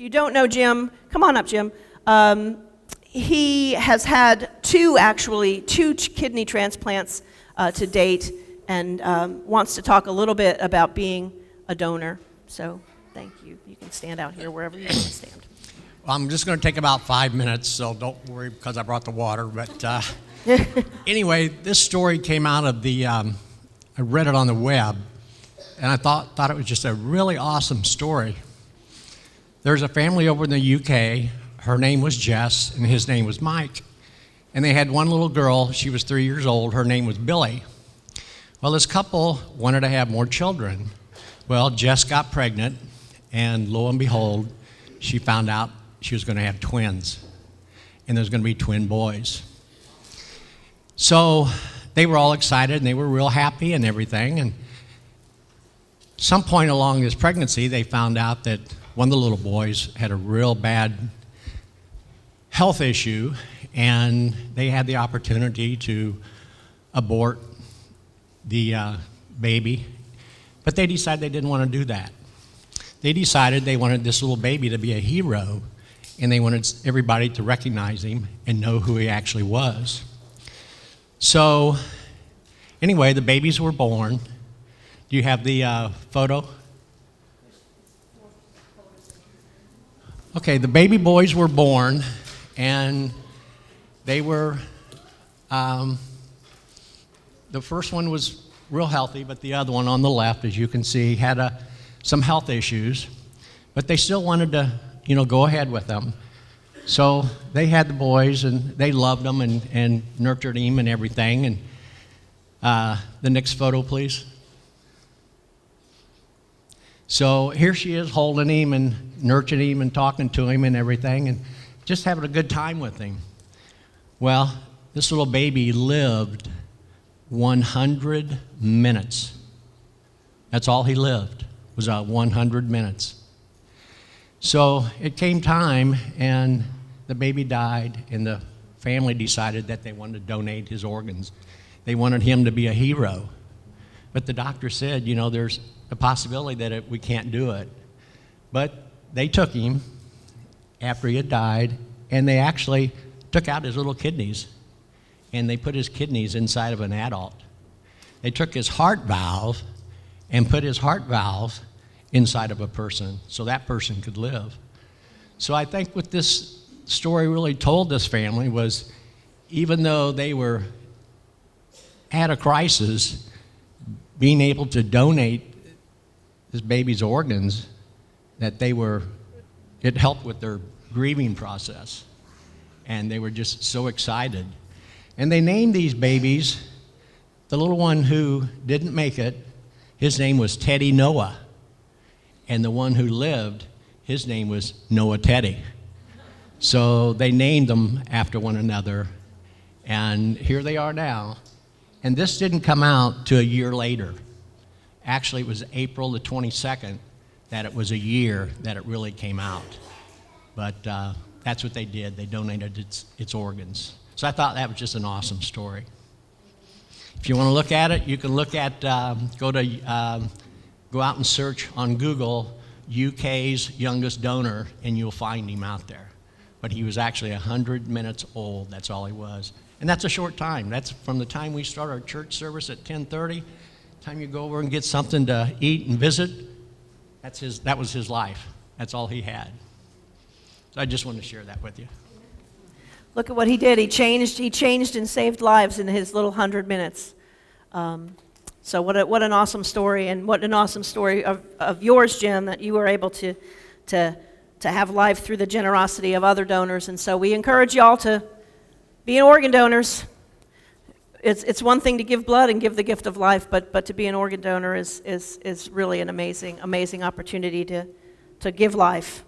If you don't know Jim, come on up, Jim. He has had two kidney transplants to date, and wants to talk a little bit about being a donor. So thank you. You can stand out here wherever you want to stand. Well, I'm just going to take about 5 minutes, so don't worry because I brought the water. But anyway, this story came out of I read it on the web, and I thought it was just a really awesome story. There's a family over in the UK. Her name was Jess, and his name was Mike. And they had one little girl. She was 3 years old. Her name was Billy. Well, this couple wanted to have more children. Well, Jess got pregnant, and lo and behold, she found out she was going to have twins, and there's going to be twin boys. So they were all excited, and they were real happy and everything. And some point along this pregnancy, they found out that one of the little boys had a real bad health issue, and they had the opportunity to abort the baby, but they decided they didn't want to do that. They decided they wanted this little baby to be a hero, and they wanted everybody to recognize him and know who he actually was. So anyway, the babies were born. Do you have the photo? Okay, the baby boys were born, and they were, the first one was real healthy, but the other one on the left, as you can see, had some health issues, but they still wanted to, go ahead with them. So they had the boys, and they loved them and nurtured him and everything. And the next photo, please. So here she is holding him and nurturing him and talking to him and everything, and just having a good time with him. Well, this little baby lived 100 minutes. That's all he lived, was 100 minutes. So it came time, and the baby died, and the family decided that they wanted to donate his organs. They wanted him to be a hero. But the doctor said, there's a possibility that we can't do it. But they took him after he had died, and they actually took out his little kidneys, and they put his kidneys inside of an adult. They took his heart valve and put his heart valve inside of a person so that person could live. So I think what this story really told this family was, even though they were at a crisis, being able to donate this baby's organs, that it helped with their grieving process. And they were just so excited. And they named these babies, the little one who didn't make it, his name was Teddy Noah. And the one who lived, his name was Noah Teddy. So they named them after one another. And here they are now. And this didn't come out till a year later. Actually, it was April the 22nd that it was a year that it really came out. But that's what they did. They donated its organs. So I thought that was just an awesome story. If you want to look at it, you can look at, go out and search on Google UK's youngest donor, and you'll find him out there. But he was actually 100 minutes old. That's all he was. And that's a short time. That's from the time we start our church service at 10:30, time you go over and get something to eat and visit, that was his life. That's all he had. So I just wanted to share that with you. Look at what he did. He changed and saved lives in his little 100 minutes. So what an awesome story, and what an awesome story of yours, Jim, that you were able to have life through the generosity of other donors. And so we encourage y'all to be organ donors. It's one thing to give blood and give the gift of life, but to be an organ donor is really an amazing opportunity to give life.